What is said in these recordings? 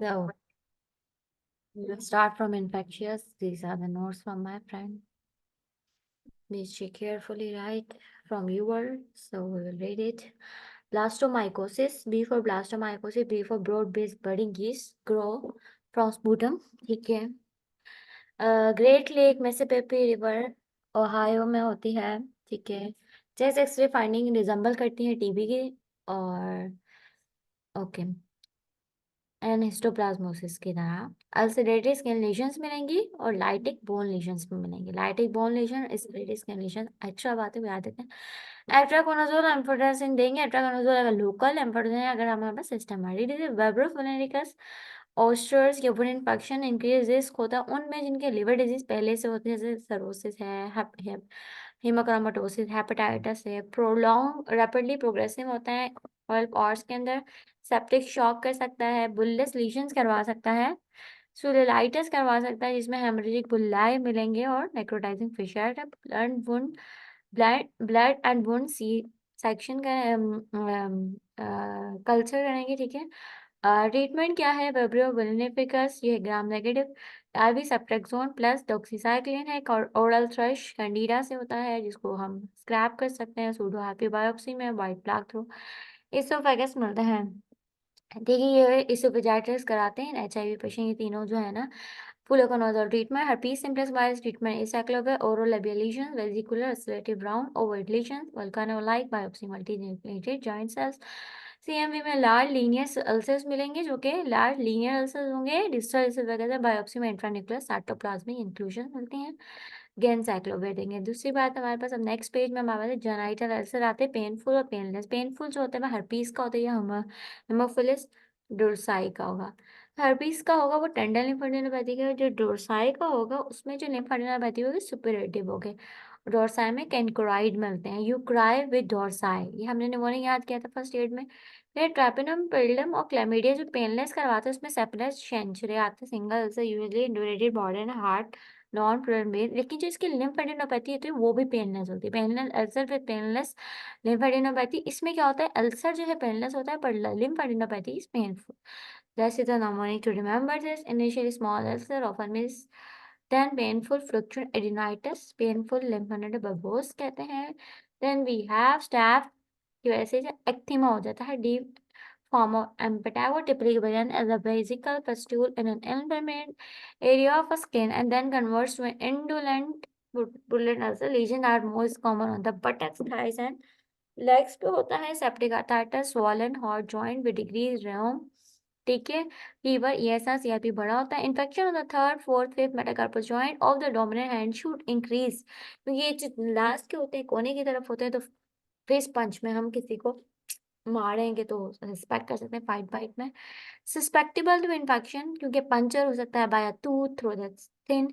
So we'll start from infectious. These are the notes from my friend. Please check carefully, right? From your, so we will read it. Blastomycosis. B for blastomycosis. B for broad-based budding yeast. Grow from sputum. ठीक है. Great lake Mississippi river Ohio में होती है. ठीक है. Chest x ray finding resemble करती है TB की. और ओके एंड हिस्टोप्लाज्मोसिस की तरह अल्सरेटिव स्किन लीशंस मिलेंगी और लाइटिक बोन लीशंस भी मिलेंगी. Lytic bone लीशन, ulcerative skin लीशन. Extra बातें भी याद रखें. एट्राकोनाजोल एम्फोटेरेसिन देंगे. एट्राकोनाजोल अगर लोकल, एम्फोटेरेसिन अगर हमारे पास सिस्टमैटिक. वेब्रोफिलेरिकस ओस्टर्स के ऊपर इन्फेक्शन इंक्रीज रिस्क होता है उनमें जिनके लिवर डिजीज पहले से होते हैं, जैसे सरोसिस है, हीमोक्रोमेटोसिस, हेपेटाइटिस है. प्रोलॉन्ग रैपिडली प्रोग्रेसिव होता है 12 आवर्स के अंदर. सेप्टिक शॉक कर सकता है. बुल्लस लीशंस करवा सकता है. सुलेलाइटिस करवा सकता है जिसमें हेमरेजिक बुल्लाई मिलेंगे और नेक्रोटाइजिंग फिशर है. Blood and wound C section का कल्चर करेंगे. ठीक है. ट्रीटमेंट क्या है? वेब्रियो विलिनिफिकस, ये gram negative. RV ceftriaxone plus doxycycline है. ओरल थ्रश कैंडिडा से होता है जिसको हम स्क्रैप कर सकते हैं सूडो हैप्पी बायोप्सी में वाइट प्लाक थ्रू. इसोफेगस मिलते हैं. ठीक है. ये इसोफेजाइटिस कराते हैं HIV पेशेंट. ये तीनों जो है ना. Fluconazole treatment. Herpes simplex virus treatment. Acyclovir oral labial lesion. Vesicular ulcerative round ovoid lesion. Volcano like biopsy multinucleated giant cells. CMV में लार्ज लीनियर अल्सर्स मिलेंगे जो कि लार्ज लीनियर अल्सर्स होंगे. डिस्टल अल्सर वगैरह बायोप्सी में intranuclear cytoplasmic inclusion मिलती हैं. Gain साइक्लोविर देंगे. दूसरी बात हमारे पास अब नेक्स्ट पेज में हमारे पास जेनाइटल अल्सर आते हैं. पेनफुल और पेनलेस. पेनफुल जो होता है वह हर्पीस का होता है या हेमोफिलस डोर्साई का होगा. हर्पीस का होगा वो टेंडन लिम्फेडेनोपैथी का. जो डोर्साई का होगा उसमें जो लिम्फेडेनोपैथी होगी सुपरेटिव हो गए. डोर्साई में कैनकोराइड मिलते हैं. यू क्राई विद डोर्साई, ये हमने निमोनिया याद किया था फर्स्ट एड में. फिर ट्रैपेनम पेरिडम और क्लैमिडिया जो पेनलेस करवाते हैं उसमें सेपरेट सेंचुरी आते हैं. सिंगल से usually indurated border and hard non प्रोटोन. लेकिन जो इसकी लिम्फेडेनोपैथी होती है वो भी पेनलेस होती है. Painless ulcer with painless lymphadenopathy. इसमें क्या होता है? अल्सर जो है पेनलेस होता है पर lymphadenopathy is painful. This is the mnemonic to remember this. Initially small ulcer often means then painful fluctuant adenitis, painful lymphadenopathy बुबोस कहते हैं. Then we have staph की वजह से ecthyma हो जाता है. Deep form of impetigo typically begin as a vesical pustule in an inflamed area of skin and then converts to an indolent purulent ulcer. Lesions are most common on the buttocks, thighs and legs पे होता है. Septic arthritis, swollen hot joint with decreased rheum. ठीक है. Fever, ESR, CRP बढ़ा होता है. Infection of the third fourth fifth metacarpus joint of the dominant hand should increase. तो ये लास्ट के होते हैं, कोने की तरफ होते हैं. तो फिस्ट पंच में हम किसी को मारेंगे तो सस्पेक्ट कर सकते हैं फाइट बाइट में. सस्पेक्टेबल टू इन्फेक्शन क्योंकि पंचर हो सकता है by a tooth through the thin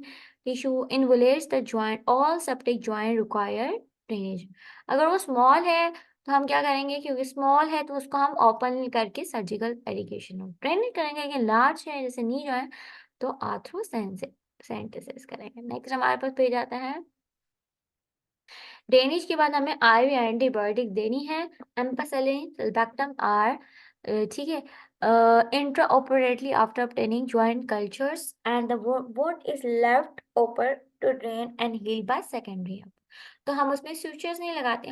tissue. Involves the joint. All septic joint require drainage. अगर वो स्मॉल है तो हम क्या करेंगे? क्योंकि स्मॉल है तो उसको हम ओपन करके सर्जिकल एरिगेशन ड्रेनेज करेंगे. लेकिन लार्ज है जैसे नी जो है तो आर्थ्रोसेंटेसिस करेंगे. नेक्स्ट हमारे पास पेज आता है. ड्रेनेज के बाद हमें IV एंटीबायोटिक देनी है. एम्पासिलिन, सल्बैक्टम आर. ठीक है. Intraoperatively after obtaining joint cultures and the wound is left open to drain and heal by secondary. तो हम उसमें सूचर्स नहीं लगाते.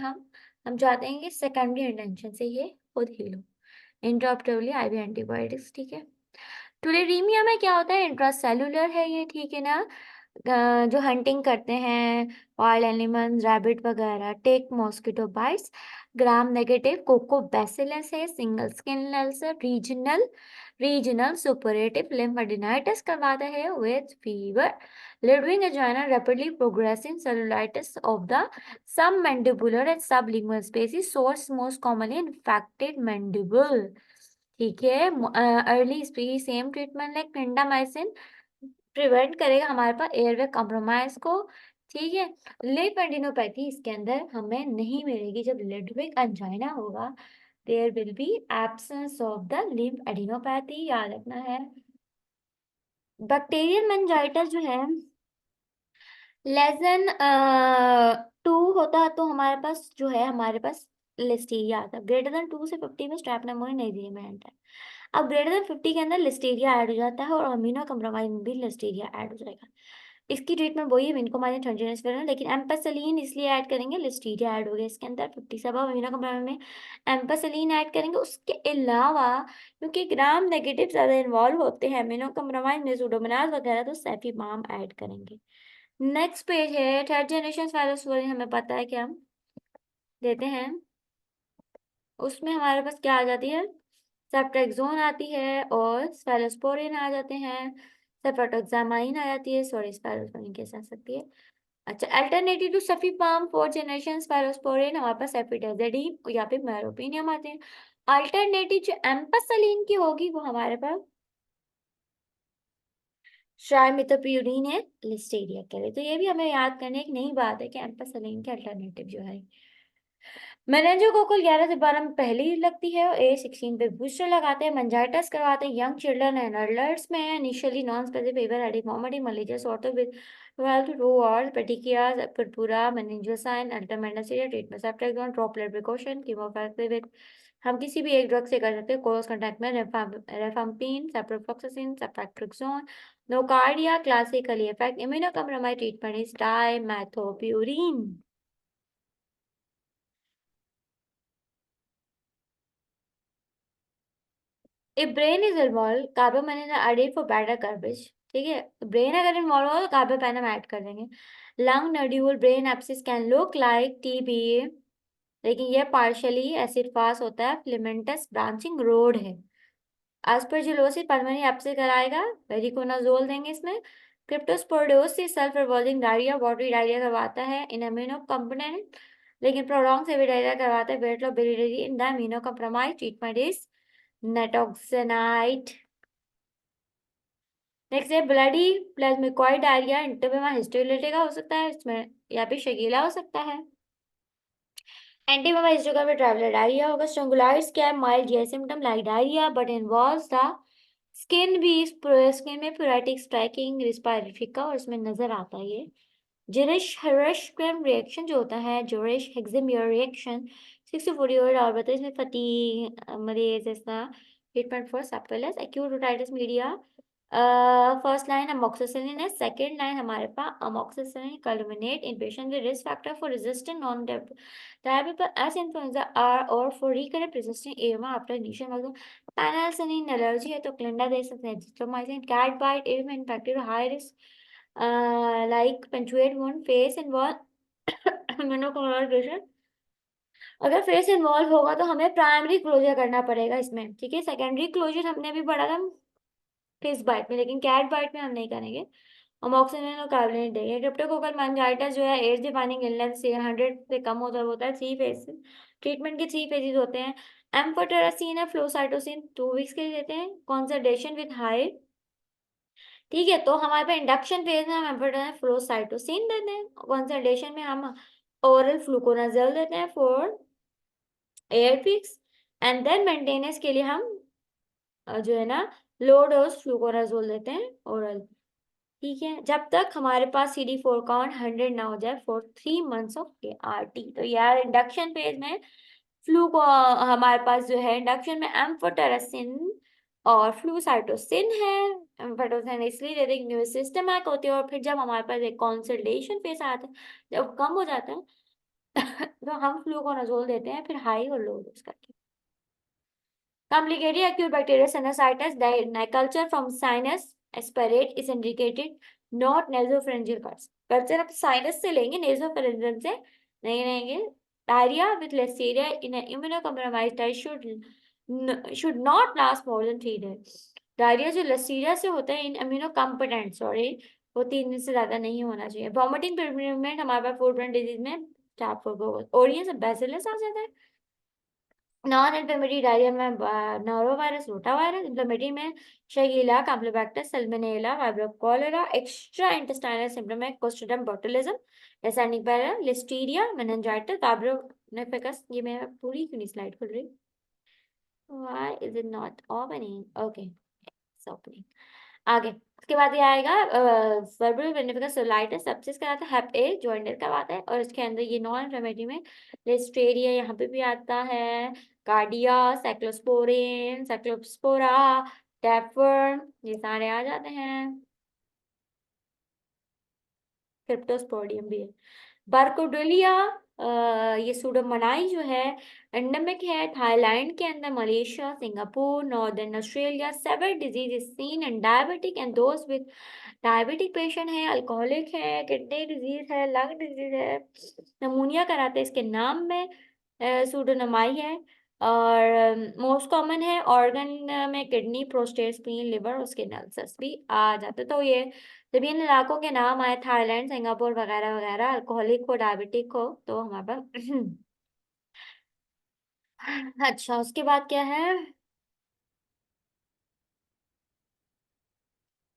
हम चाहते हैं कि सेकेंडरी इंटेंशन से ये खुद हील हो. इंट्राऑपरेटिवली IV एंटीबायोटिक्स. ठीक है. टुलेरीमिया में क्या होता है? इंट्रासेल्युलर है ये. ठीक है ना. जो हंटिंग करते हैं वाइल्ड एनिमल्स रैबिट वगैरह tick mosquito bites. Gram negative coccobacillus है. Single skin ulcer. Regional suppurative lymphadenitis करवाता है with fever. Ludwig angina rapidly progressing cellulitis of the submandibular and sublingual spaces. Source most commonly infected mandible. ठीक है. Early स्पीड same treatment like clindamycin prevent करेगा हमारे पास airway compromise को. ठीक है. लिम्फेडेनोपैथी इसके अंदर हमें नहीं मिलेगी. जब लिडविक एंजाइना होगा there will be absence of the lymphadenopathy. याद रखना है. बैक्टीरियल मेनिंजाइटिस जो है लेसन 2 होता है तो हमारे पास जो है हमारे पास लिस्टीरिया आता है. ग्रेटर देन 2 से 50 में स्ट्रेप्टोनाइमोनिया नहीं दी है. अब ग्रेटर देन 50 के अंदर लिस्टीरिया ऐड हो जाता है और अमीनो कम्प्रोमाइज में भी लिस्टीरिया ऐड हो जाएगा। इसकी ट्रीटमेंट वही है विनकोमाइसिन 20 लेकिन एम्पेसिलिन इसलिए ऐड करेंगे, लिस्टीरिया ऐड हो गया इसके अंदर 50 से अबव अमीनो कम्प्रोमाइज में एम्पेसिलिन ऐड करेंगे। उसके अलावा क्योंकि ग्राम नेगेटिव ज़्यादा इन्वॉल्व होते हैं अमीनो कम्प्रोमाइज में, सूडोमोनास वगैरह, तो सेफीमाम ऐड करेंगे। नेक्स्ट पेज है थर्ड जनरेशन स्फेरोस्पोरिन, हमें पता है कि हम देते हैं, उसमें हमारे पास क्या आ जाती है, सेफ्ट्रेक्सोन आती है और स्फेलोस्पोरिन आ जाते हैं, सेफ्रोटोक्सामाइन आ जाती है, सॉरी स्फेलोस्पोरिन कैसे आ सकती है। अच्छा, अल्टरनेटिव टू सफीपाम फोर्थ जनरेशन स्फेलोस्पोरिन हमारे पास सेफिडाज़िडीन या फिर मेरोपिनियम आते हैं। अल्टरनेटिव जो एम्पासलीन की होगी वो हमारे पास ट्राइमिथोप्यूरिन है लिस्टेरिया के लिए। तो ये भी हमें याद करने एक नई बात है कि एम्पासलीन के अल्टरनेटिव जो है मेनिंजोकोकल 11 से 12 में पहले ही लगती है और A16 पे बूस्टर लगाते हैं, मेनिंजाइटिस करवाते हैं यंग चिल्ड्रन एंड एडल्ट्स में, initially non specific fever, headache, vomiting, malaria, ऑर्थो with 12 to 2 hours, petechiae, purpura, मेनिंजोसाइन, अल्टरमेंडासिया, treatment ceftriaxone, droplet precaution, chemotherapy हम किसी भी एक ड्रग से कर सकते हैं, क्लोज कांटेक्ट में rifampin, ciprofloxacin, ceftriaxone, nocardia, classically affect, immunocompromise treatment is डाइमेथोप्यूरिन। If brain is involved, carbapenem added for better coverage। ठीक है, ब्रेन अगर इन्वॉल्व हो तो कार्बोपेनम ऐड कर देंगे। Lung nodule brain abscess can look like TB, लेकिन ये पार्शियली एसिड पास होता है, फिलामेंटस ब्रांचिंग रोड है। एस्परजिलोसिस पल्मोनरी एब्सिस कराएगा, वेरिकोनाजोल देंगे इसमें। Cryptosporidiosis self resolving diarrhoea, watery diarrhoea करवाता है इन अमीनो कंपोनेंट, लेकिन प्रोलॉन्ग से भी डायरिया करवाता है, weight loss biliary in the immunocompromise, treatment is nitazoxanide. Next है ब्लडी प्लाज्मिकोइड डायरिया, इंटरवेमा हिस्टोरिलेटिक हो सकता है इसमें या फिर शकीला हो सकता है। एंटीवेमा हिस्टोका में ट्रैवलर डायरिया होगा। स्ट्रंगुलाइट्स क्या है, माइल्ड ये symptom like diarrhoea but involves the skin भी, स्किन में प्यूराटिक स्ट्राइकिंग रिस्पायरेटरी का, और इसमें नजर आता है ये जेरिश हर्शक्रम रिएक्शन जो होता है, जोरिश हेक्सिमियर रिएक्शन 6 to 48 और बताइए इसमें फटीग मरीज ऐसा treatment for sepsis acute otitis media. First line amoxicillin है, सेकंड लाइन हमारे पास amoxicillin clavulanate in patient with risk factor for resistant non diabetic H influenzae आर और फॉर रिकरेंट रेजिस्टेंट एमा आफ्टर इनिशियल मॉक्सिन। पेनिसिलिन एलर्जी है तो clinda दे सकते हैं, azithromycin cat bite if infected high risk like punctuate wound, face involve immunocompromisation। अगर फेस इन्वॉल्व होगा तो हमें प्राइमरी क्लोजर करना पड़ेगा इसमें, ठीक है। सेकेंडरी क्लोजर हमने भी पढ़ा था फिश बाइट में, लेकिन कैट बाइट में हम नहीं करेंगे। अमोक्सिसिलिन और कार्बोनेट देंगे। क्रिप्टोकोकल मेनिंजाइटिस जो है एज डिफाइनिंग इलनेस से 100 से कम होता है 3 फेज। ट्रीटमेंट के 3 फेजेस होते हैं। एम्फोटेरासिन है फ्लोसाइटोसिन 2 वीक्स के लिए देते हैं, कंसल्टेशन विद हाई, ठीक है। तो हमारे पे इंडक्शन फेज में हम एम्फोटेरासिन फ्लोसाइटोसिन देते हैं, कंसल्टेशन में हम ओरल फ्लूकोनाजोल देते हैं for 8 weeks, and then maintenance के लिए हम जो है ना लो डोज फ्लूकोनाजोल देते हैं ओरल, ठीक है, जब तक हमारे पास CD4 काउंट 100 ना हो जाए फॉर 3 months ऑफ ART। तो यार इंडक्शन फेज में फ्लू को हमारे पास जो है इंडक्शन में एम्फोटेरासिन और फ्लूसाइटोसिन है। एम्फोटेरासिन इसलिए देते हैं क्योंकि सिस्टमैटिक होती है, और फिर जब हमारे पास एक कंसल्टेशन फेज आता है, जब कम हो जाता है तो हम फ्लूकोनाजोल देते हैं, फिर हाई और लो डोज करके। Complicated acute bacterial sinusitis, culture from sinus aspirate is indicated, not nasopharyngeal cuts। Culture आप साइनस से लेंगे, नेसोफेरेंजियल से नहीं लेंगे। Diarrhoea with Listeria in immunocompromised diet should not last more than 3 days। Diarrhoea जो Listeria से होता है इन इम्यूनोकम्पेटेंट, सॉरी, वो 3 दिन से ज्यादा नहीं होना चाहिए। वॉमिटिंग प्रिवेंट हमारे पास फूड ब्रेन डिजीज में स्टाफिलोकोकस ओरियस बैसिलस आ जाता है। नॉन इन्फ्लेमेटरी डायरिया में नोरोवायरस, रोटावायरस। इन्फ्लेमेटरी में shigella, campylobacter, salmonella, vibrio cholera. Extra intestinal symptom में clostridium botulism, ascending para, listeria, meningitis, vibrio vulnificus. ये मैं पूरी क्यों नहीं स्लाइड खुल रही, why is it not opening, okay it's opening. आगे उसके बाद ये आएगा सर्बरल वेनिफिकस सोलाइटिस, सेप्सिस कराता है, हेप ए जॉइंटर करवाता है, और इसके अंदर ये नॉन इन्फ्लेमेटरी में लिस्टेरिया यहाँ पे भी आता है, कार्डिया, साइक्लोस्पोरिन, साइक्लोस्पोरा, टैपवर्म, ये सारे आ जाते हैं। क्रिप्टोस्पोडियम भी है। बारकोडेलिया, ये सुडोमोनाई जो है एंडेमिक है थाईलैंड के अंदर, Malaysia, Singapore, northern Australia. Severe disease is seen in diabetic and those with diabetic patient है, अल्कोहलिक है, किडनी डिजीज है, लंग डिजीज है, नमूनिया कराते हैं इसके नाम में। सुडोनमाई है और मोस्ट कॉमन है ऑर्गन में किडनी, प्रोस्टेट, स्प्लीन, लिवर और स्किन अल्सर्स भी आ जाते। तो ये जब इन इलाकों के नाम आए थाईलैंड, सिंगापुर वगैरह वगैरह, अल्कोहलिक हो, डायबिटिक हो, तो हमारे पास अच्छा, उसके बाद क्या है?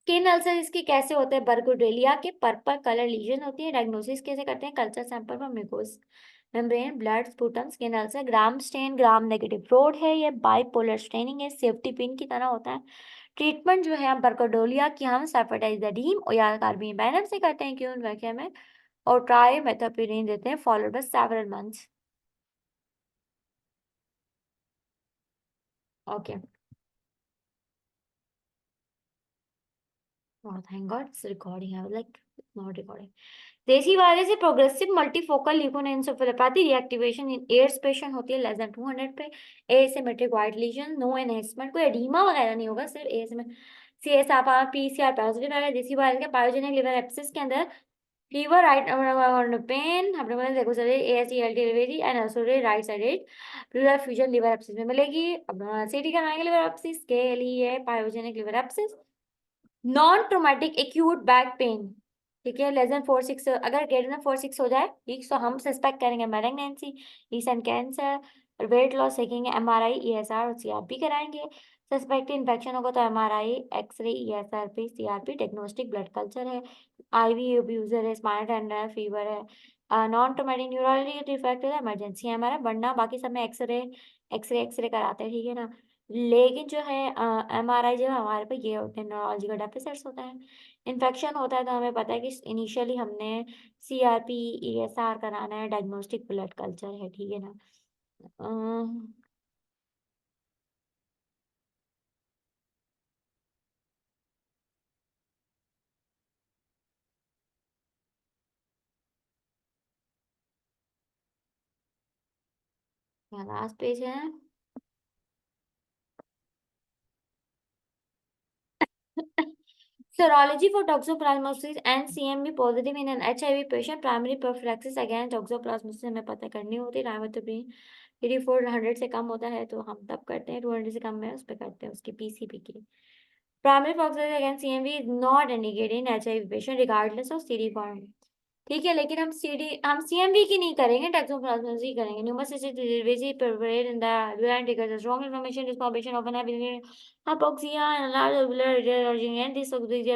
स्किन अल्सर इसके कैसे होते हैं? बर्गोडेलिया के पर्पल कलर लीजन होती है। डायग्नोसिस कैसे करते हैं? Culture sample from mucous membrane, blood, sputum, skin ulcer. Gram stain, gram negative rod है, ये बाइपोलर स्टेनिंग है, सेफ्टी पिन की तरह होता है। ट्रीटमेंट जो है बर्गोडोलिया की हम सल्फाडाइजाडीन या कार्बामेजिन से करते हैं क्यों वैक्यूम में, और ट्राई मेथोप्रिडीन देते हैं followed by several months. Okay, thank God it's recording, I like not recording. JC virus से progressive multifocal leukoencephalopathy reactivation in AIDS patient होती है लेस देन 200 पे। Asymmetric white lesion, no enhancement, कोई oedema वगैरह नहीं होगा, सिर्फ एसिमेट्रिक। सीएसआर पीसीआर पॉजिटिव है। देसी वायरस के पायोजेनिक लिवर एब्सिस के अंदर फीवर, राइट पेन, अपने पास देखो सर एएसईएलटी delivery and also right sided pleural effusion liver abscess में मिलेगी। अब सीटी करवाएंगे लिवर एब्सिस के लिए, pyogenic liver abscess. Non traumatic acute back pain, ठीक है, लेस देन 4-6, अगर ग्रेटर देन 4-6 हो जाए ठीक, तो हम सस्पेक्ट करेंगे मैलिग्नेंसी, रीसेंट कैंसर, और वेट लॉस देखेंगे, एमआरआई, ईएसआर और सीआरपी कराएंगे। सस्पेक्ट इन्फेक्शन होगा तो MRI, x-ray, ESRP, CRP, diagnostic blood culture है, आईवी अब्यूजर है, स्पाइनल टेंडर फीवर है, नॉन ट्रोमेटिक न्यूरोलॉजी डिफेक्ट है, इमरजेंसी है हमारा, वरना बाकी सब में एक्सरे एक्सरे कराते हैं, ठीक है ना। लेकिन जो है एमआरआई जो है हमारे पे ये होते हैं न्यूरोलॉजिकल डेफिसिट्स होता है। इन्फेक्शन होता है तो हमें पता है कि इनिशियली हमने सीआरपी, ईएसआर कराना है, डायग्नोस्टिक ब्लड कल्चर है, ठीक है ना। लास्ट पेज है। Serology for toxoplasmosis and CMV positive in an HIV patient, primary prophylaxis against toxoplasmosis हमें पता करनी होती है। राइमेथोप्रीन यदि 400 से कम होता है तो हम तब करते हैं, 200 से कम है उस पर करते हैं उसकी पीसीपी की। Primary prophylaxis against CMV is not indicated in HIV patient regardless of CD form, ठीक है। लेकिन हम सीएमवी की नहीं करेंगे, टैक्सोप्लाज्मोसिस ही करेंगे। न्यूमोसिस disease prepared in the urine ticket strong information this population often have hypoxia and large alveolar region and this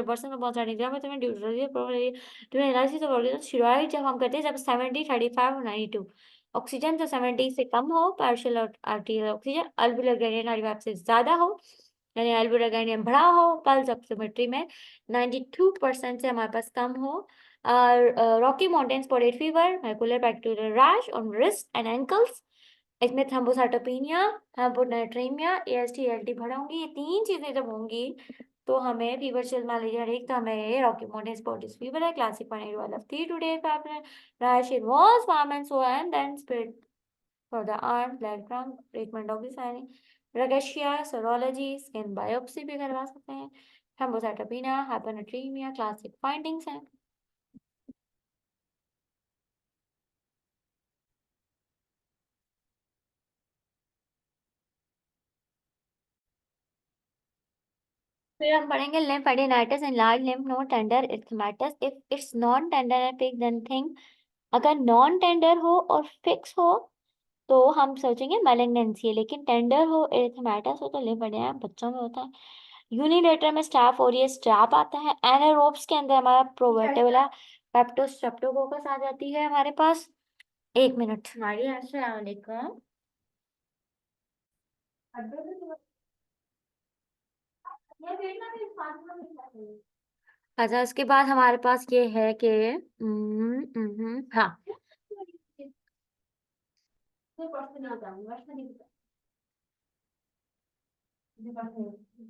person of बहुत सारी जगह में duty probably to analysis of organ steroid जब हम करते हैं जब 70, 35 और 92 ऑक्सीजन तो 70 से कम हो, partial arterial oxygen, alveolar gradient RTF से ज्यादा हो, यानी अल्वुलर ग्रेडियंट बढ़ा हो, पल्स ऑक्सीमेट्री में 92% से हमारे पास कम हो, Rocky Mountain spotted fever, macular bacterial rash on wrist and ankles, इसमें थ्रोम्बोसाइटोपेनिया, थ्रोम्बोनेट्रीमिया, एएसटी एलटी बढ़ा होंगी। ये तीन चीजें जब होंगी तो हमें फीवर चिल मलेरिया एक, तो हमें रॉकी माउंटेन स्पॉटेड फीवर है, क्लासिफाइड वाला 3 to 8 rash, it was farm and so and then spread for the arm, leg, trunk, treatment of this signing, ragashia, serology, skin biopsy भी करवा सकते हैं, thrombocytopenia, hyponatremia, classic findings हैं। फिर हम पढ़ेंगे lymphadenitis and large lymph node tender erythematous if it's non tender and fixed then think, अगर non tender हो और फिक्स हो तो हम सोचेंगे मैलिग्नेंसी है, लेकिन टेंडर हो, एरिथेमेटस हो तो लिम्फेडेमा बच्चों में होता है। यूनिलेटर में स्टाफ और ये स्ट्रैप आता है। एनारोब्स के अंदर हमारा प्रोवर्टेबुला पेप्टोस्ट्रेप्टोकोकस आ जाती है हमारे पास। 1 मिनट हमारी, अस्सलाम वालेकुम। अच्छा, उसके बाद हमारे पास ये है कि हाँ जी।